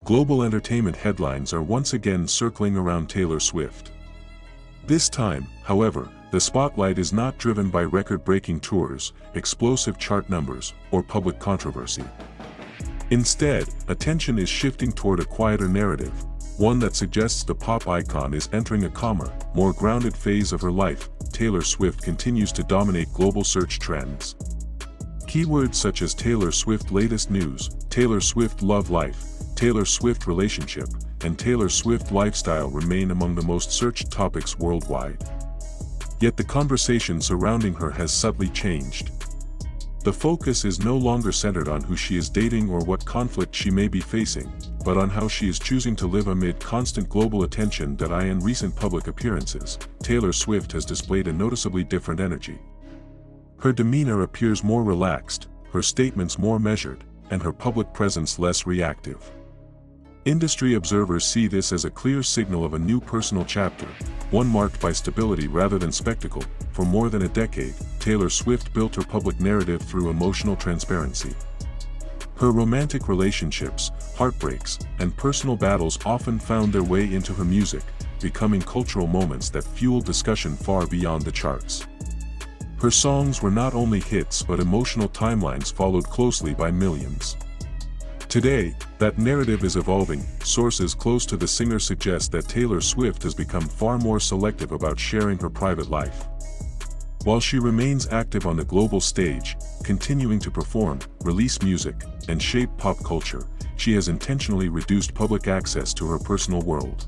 global entertainment headlines are once again circling around Taylor Swift. This time, however, the spotlight is not driven by record-breaking tours, explosive chart numbers, or public controversy. Instead, attention is shifting toward a quieter narrative, one that suggests the pop icon is entering a calmer, more grounded phase of her life. Taylor Swift continues to dominate global search trends. Keywords such as Taylor Swift latest news, Taylor Swift love life, Taylor Swift relationship, and Taylor Swift lifestyle remain among the most searched topics worldwide. Yet the conversation surrounding her has subtly changed. The focus is no longer centered on who she is dating or what conflict she may be facing, but on how she is choosing to live amid constant global attention. In recent public appearances, Taylor Swift has displayed a noticeably different energy. Her demeanor appears more relaxed, her statements more measured, and her public presence less reactive. Industry observers see this as a clear signal of a new personal chapter, one marked by stability rather than spectacle. For more than a decade, Taylor Swift built her public narrative through emotional transparency. Her romantic relationships, heartbreaks, and personal battles often found their way into her music, becoming cultural moments that fueled discussion far beyond the charts. Her songs were not only hits but emotional timelines followed closely by millions. Today, that narrative is evolving. Sources close to the singer suggest that Taylor Swift has become far more selective about sharing her private life. While she remains active on the global stage, continuing to perform, release music, and shape pop culture, she has intentionally reduced public access to her personal world.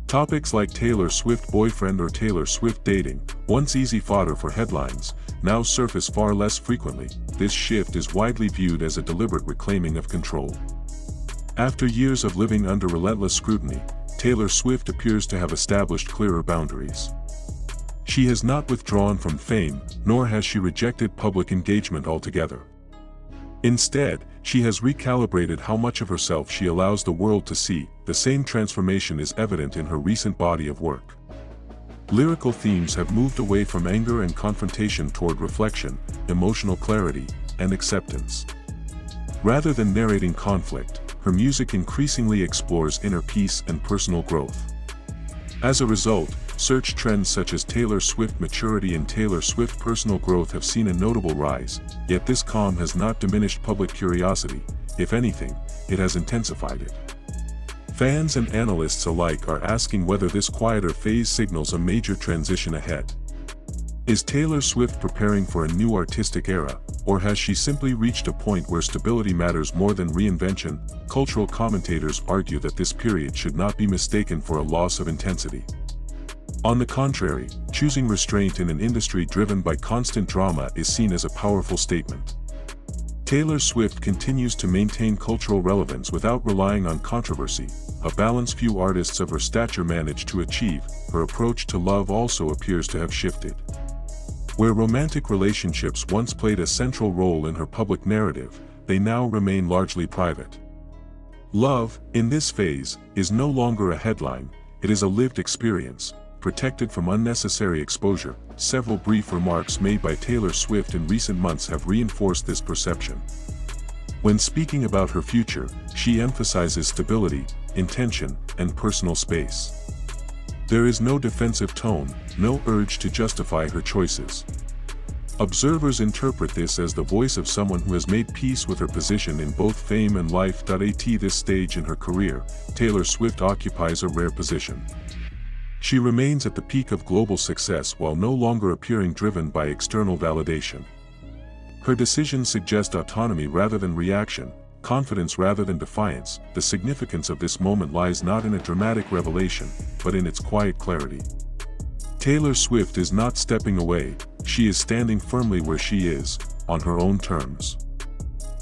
Topics like Taylor Swift boyfriend or Taylor Swift dating, once easy fodder for headlines, now surface far less frequently. This shift is widely viewed as a deliberate reclaiming of control. After years of living under relentless scrutiny, Taylor Swift appears to have established clearer boundaries. She has not withdrawn from fame, nor has she rejected public engagement altogether. Instead, she has recalibrated how much of herself she allows the world to see. The same transformation is evident in her recent body of work. Lyrical themes have moved away from anger and confrontation toward reflection, emotional clarity, and acceptance. Rather than narrating conflict, her music increasingly explores inner peace and personal growth. As a result, search trends such as Taylor Swift maturity and Taylor Swift personal growth have seen a notable rise, yet this calm has not diminished public curiosity. If anything, it has intensified it. Fans and analysts alike are asking whether this quieter phase signals a major transition ahead. Is Taylor Swift preparing for a new artistic era, or has she simply reached a point where stability matters more than reinvention? Cultural commentators argue that this period should not be mistaken for a loss of intensity. On the contrary, choosing restraint in an industry driven by constant drama is seen as a powerful statement. Taylor Swift continues to maintain cultural relevance without relying on controversy, a balance few artists of her stature manage to achieve. Her approach to love also appears to have shifted. Where romantic relationships once played a central role in her public narrative, they now remain largely private. Love, in this phase, is no longer a headline, it is a lived experience, protected from unnecessary exposure. Several brief remarks made by Taylor Swift in recent months have reinforced this perception. When speaking about her future, she emphasizes stability, intention, and personal space. There is no defensive tone, no urge to justify her choices. Observers interpret this as the voice of someone who has made peace with her position in both fame and life. At this stage in her career, Taylor Swift occupies a rare position. She remains at the peak of global success while no longer appearing driven by external validation. Her decisions suggest autonomy rather than reaction, confidence rather than defiance. The significance of this moment lies not in a dramatic revelation, but in its quiet clarity. Taylor Swift is not stepping away, she is standing firmly where she is, on her own terms.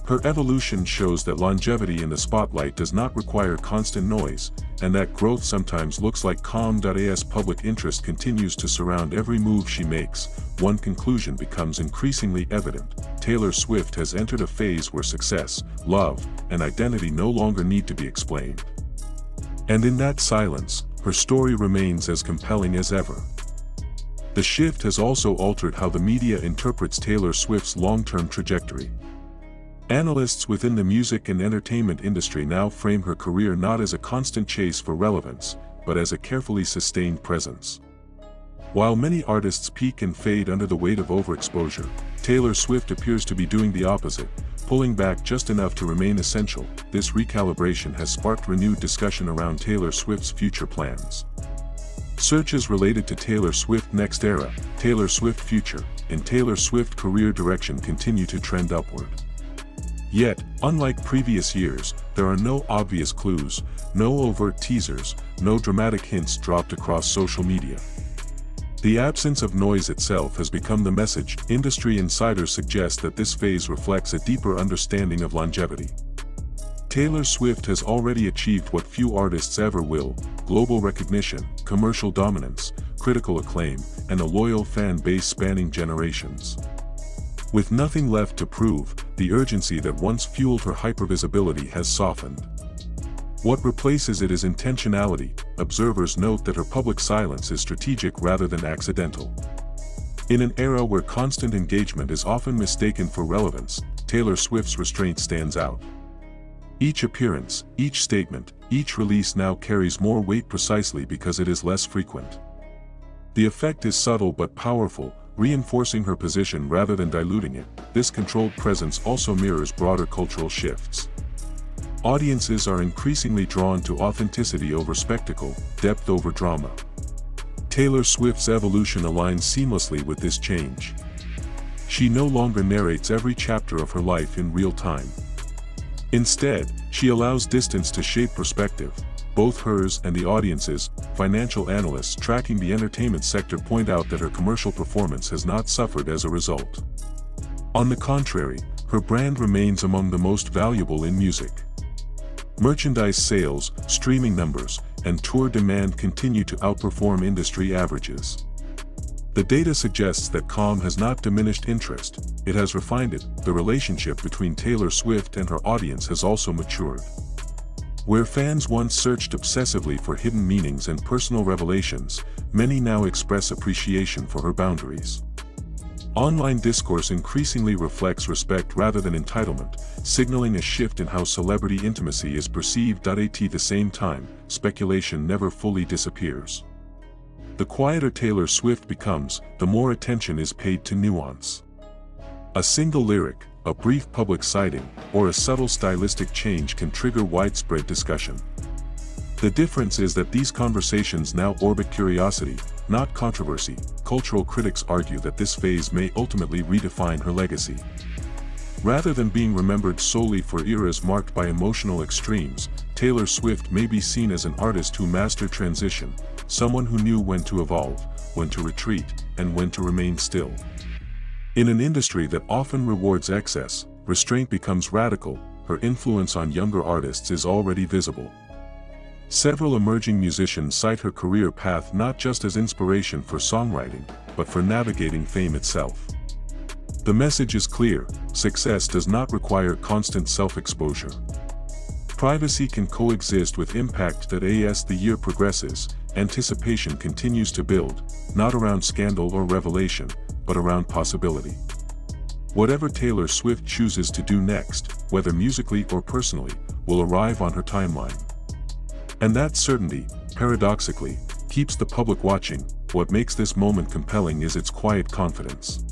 Her evolution shows that longevity in the spotlight does not require constant noise, and that growth sometimes looks like calm. As public interest continues to surround every move she makes, one conclusion becomes increasingly evident: Taylor Swift has entered a phase where success, love, and identity no longer need to be explained. And in that silence, her story remains as compelling as ever. The shift has also altered how the media interprets Taylor Swift's long-term trajectory. Analysts within the music and entertainment industry now frame her career not as a constant chase for relevance, but as a carefully sustained presence. While many artists peak and fade under the weight of overexposure, Taylor Swift appears to be doing the opposite, pulling back just enough to remain essential. This recalibration has sparked renewed discussion around Taylor Swift's future plans. Searches related to Taylor Swift next era, Taylor Swift future, and Taylor Swift career direction continue to trend upward. Yet, unlike previous years, there are no obvious clues, no overt teasers, no dramatic hints dropped across social media. The absence of noise itself has become the message. Industry insiders suggest that this phase reflects a deeper understanding of longevity. Taylor Swift has already achieved what few artists ever will: global recognition, commercial dominance, critical acclaim, and a loyal fan base spanning generations. With nothing left to prove, the urgency that once fueled her hypervisibility has softened. What replaces it is intentionality. Observers note that her public silence is strategic rather than accidental. In an era where constant engagement is often mistaken for relevance, Taylor Swift's restraint stands out. Each appearance, each statement, each release now carries more weight precisely because it is less frequent. The effect is subtle but powerful, reinforcing her position rather than diluting it. This controlled presence also mirrors broader cultural shifts. Audiences are increasingly drawn to authenticity over spectacle, depth over drama. Taylor Swift's evolution aligns seamlessly with this change. She no longer narrates every chapter of her life in real time. Instead, she allows distance to shape perspective, both hers and the audience's. Financial analysts tracking the entertainment sector point out that her commercial performance has not suffered as a result. On the contrary, her brand remains among the most valuable in music. Merchandise sales, streaming numbers, and tour demand continue to outperform industry averages. The data suggests that calm has not diminished interest, it has refined it. The relationship between Taylor Swift and her audience has also matured. Where fans once searched obsessively for hidden meanings and personal revelations, many now express appreciation for her boundaries. Online discourse increasingly reflects respect rather than entitlement, signaling a shift in how celebrity intimacy is perceived. At the same time, speculation never fully disappears. The quieter Taylor Swift becomes, the more attention is paid to nuance. A single lyric, a brief public sighting, or a subtle stylistic change can trigger widespread discussion. The difference is that these conversations now orbit curiosity, not controversy. Cultural critics argue that this phase may ultimately redefine her legacy. Rather than being remembered solely for eras marked by emotional extremes, Taylor Swift may be seen as an artist who mastered transition, someone who knew when to evolve, when to retreat, and when to remain still. In an industry that often rewards excess, restraint becomes radical. Her influence on younger artists is already visible. Several emerging musicians cite her career path not just as inspiration for songwriting, but for navigating fame itself. The message is clear: success does not require constant self-exposure. Privacy can coexist with impact. As the year progresses, anticipation continues to build, not around scandal or revelation, but around possibility. Whatever Taylor Swift chooses to do next, whether musically or personally, will arrive on her timeline. And that certainty, paradoxically, keeps the public watching. What makes this moment compelling is its quiet confidence.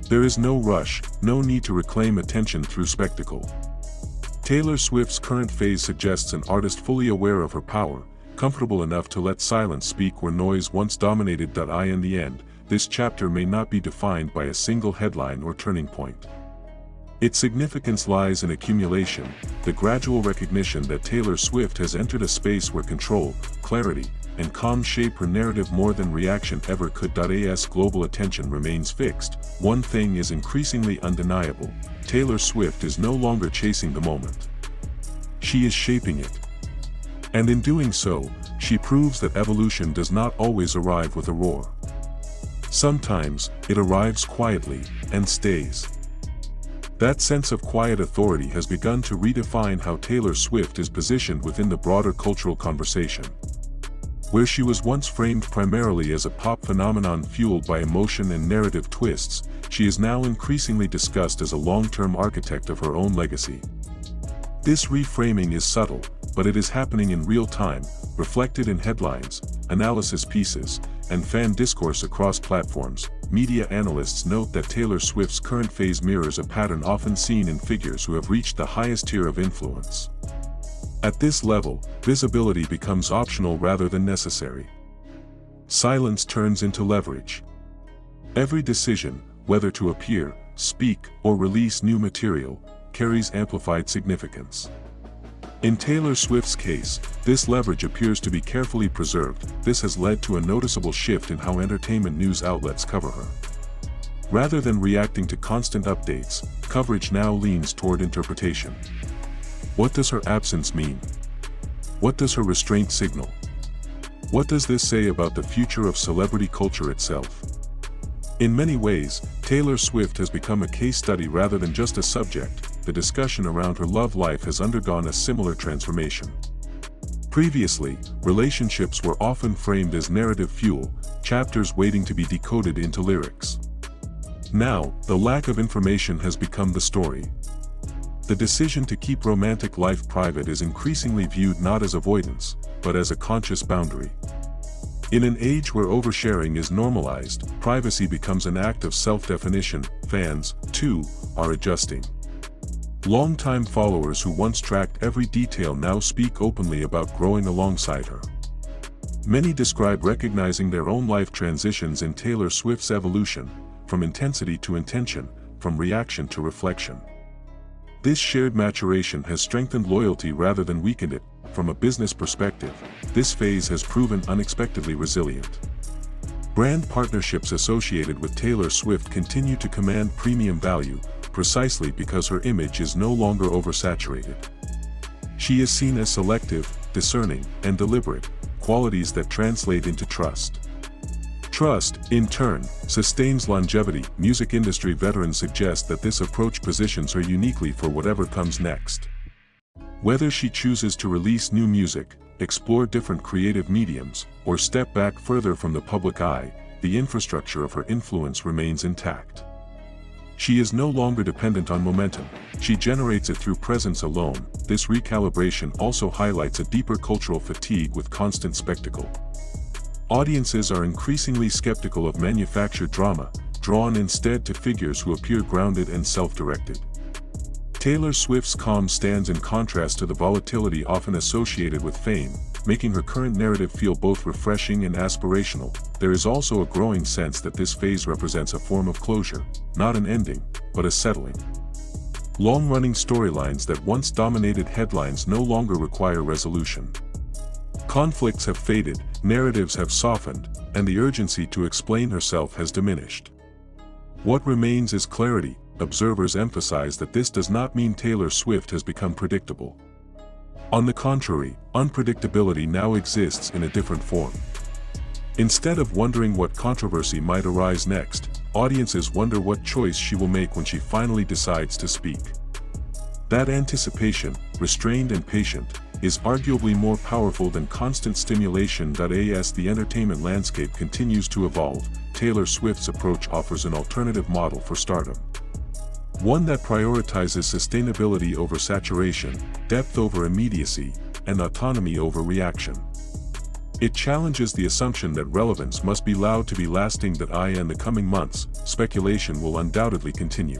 There is no rush, no need to reclaim attention through spectacle. Taylor Swift's current phase suggests an artist fully aware of her power, comfortable enough to let silence speak where noise once dominated. In the end, this chapter may not be defined by a single headline or turning point. Its significance lies in accumulation, the gradual recognition that Taylor Swift has entered a space where control, clarity, and calm shape her narrative more than reaction ever could. As global attention remains fixed, one thing is increasingly undeniable: Taylor Swift is no longer chasing the moment. She is shaping it. And in doing so, she proves that evolution does not always arrive with a roar. Sometimes, it arrives quietly, and stays. That sense of quiet authority has begun to redefine how Taylor Swift is positioned within the broader cultural conversation. Where she was once framed primarily as a pop phenomenon fueled by emotion and narrative twists, she is now increasingly discussed as a long-term architect of her own legacy. This reframing is subtle, but it is happening in real time, reflected in headlines, analysis pieces, and fan discourse across platforms. Media analysts note that Taylor Swift's current phase mirrors a pattern often seen in figures who have reached the highest tier of influence. At this level, visibility becomes optional rather than necessary. Silence turns into leverage. Every decision, whether to appear, speak, or release new material, carries amplified significance. In Taylor Swift's case, this leverage appears to be carefully preserved. This has led to a noticeable shift in how entertainment news outlets cover her. Rather than reacting to constant updates, coverage now leans toward interpretation. What does her absence mean? What does her restraint signal? What does this say about the future of celebrity culture itself? In many ways, Taylor Swift has become a case study rather than just a subject. The discussion around her love life has undergone a similar transformation. Previously, relationships were often framed as narrative fuel, chapters waiting to be decoded into lyrics. Now, the lack of information has become the story. The decision to keep romantic life private is increasingly viewed not as avoidance, but as a conscious boundary. In an age where oversharing is normalized, privacy becomes an act of self-definition. Fans, too, are adjusting. Longtime followers who once tracked every detail now speak openly about growing alongside her. Many describe recognizing their own life transitions in Taylor Swift's evolution, from intensity to intention, from reaction to reflection. This shared maturation has strengthened loyalty rather than weakened it. From a business perspective, this phase has proven unexpectedly resilient. Brand partnerships associated with Taylor Swift continue to command premium value, precisely because her image is no longer oversaturated. She is seen as selective, discerning, and deliberate, qualities that translate into trust. Trust, in turn, sustains longevity. Music industry veterans suggest that this approach positions her uniquely for whatever comes next. Whether she chooses to release new music, explore different creative mediums, or step back further from the public eye, the infrastructure of her influence remains intact. She is no longer dependent on momentum, she generates it through presence alone. This recalibration also highlights a deeper cultural fatigue with constant spectacle. Audiences are increasingly skeptical of manufactured drama, drawn instead to figures who appear grounded and self-directed. Taylor Swift's calm stands in contrast to the volatility often associated with fame, making her current narrative feel both refreshing and aspirational. There is also a growing sense that this phase represents a form of closure, not an ending, but a settling. Long-running storylines that once dominated headlines no longer require resolution. Conflicts have faded, narratives have softened, and the urgency to explain herself has diminished. What remains is clarity. Observers emphasize that this does not mean Taylor Swift has become predictable. On the contrary, unpredictability now exists in a different form. Instead of wondering what controversy might arise next, audiences wonder what choice she will make when she finally decides to speak. That anticipation, restrained and patient, is arguably more powerful than constant stimulation. As the entertainment landscape continues to evolve, Taylor Swift's approach offers an alternative model for stardom. One that prioritizes sustainability over saturation, depth over immediacy, and autonomy over reaction. It challenges the assumption that relevance must be loud to be lasting. In the coming months, speculation will undoubtedly continue.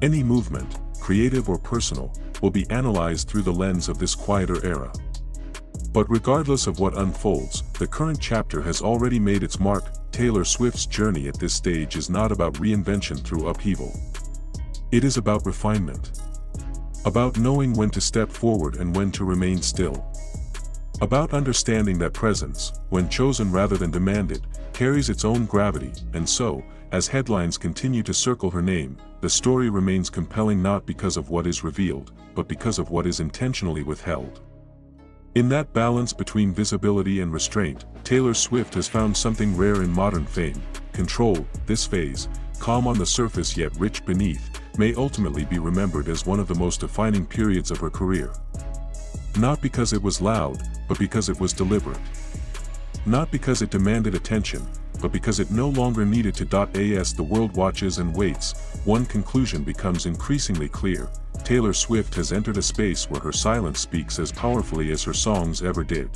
Any movement, creative or personal, will be analyzed through the lens of this quieter era. But regardless of what unfolds, the current chapter has already made its mark. Taylor Swift's journey at this stage is not about reinvention through upheaval. It is about refinement. About knowing when to step forward and when to remain still. About understanding that presence, when chosen rather than demanded, carries its own gravity. And so, as headlines continue to circle her name, the story remains compelling not because of what is revealed, but because of what is intentionally withheld. In that balance between visibility and restraint, Taylor Swift has found something rare in modern fame: control. This phase, calm on the surface yet rich beneath, may ultimately be remembered as one of the most defining periods of her career. Not because it was loud, but because it was deliberate. Not because it demanded attention, but because it no longer needed to. As the world watches and waits, one conclusion becomes increasingly clear: Taylor Swift has entered a space where her silence speaks as powerfully as her songs ever did.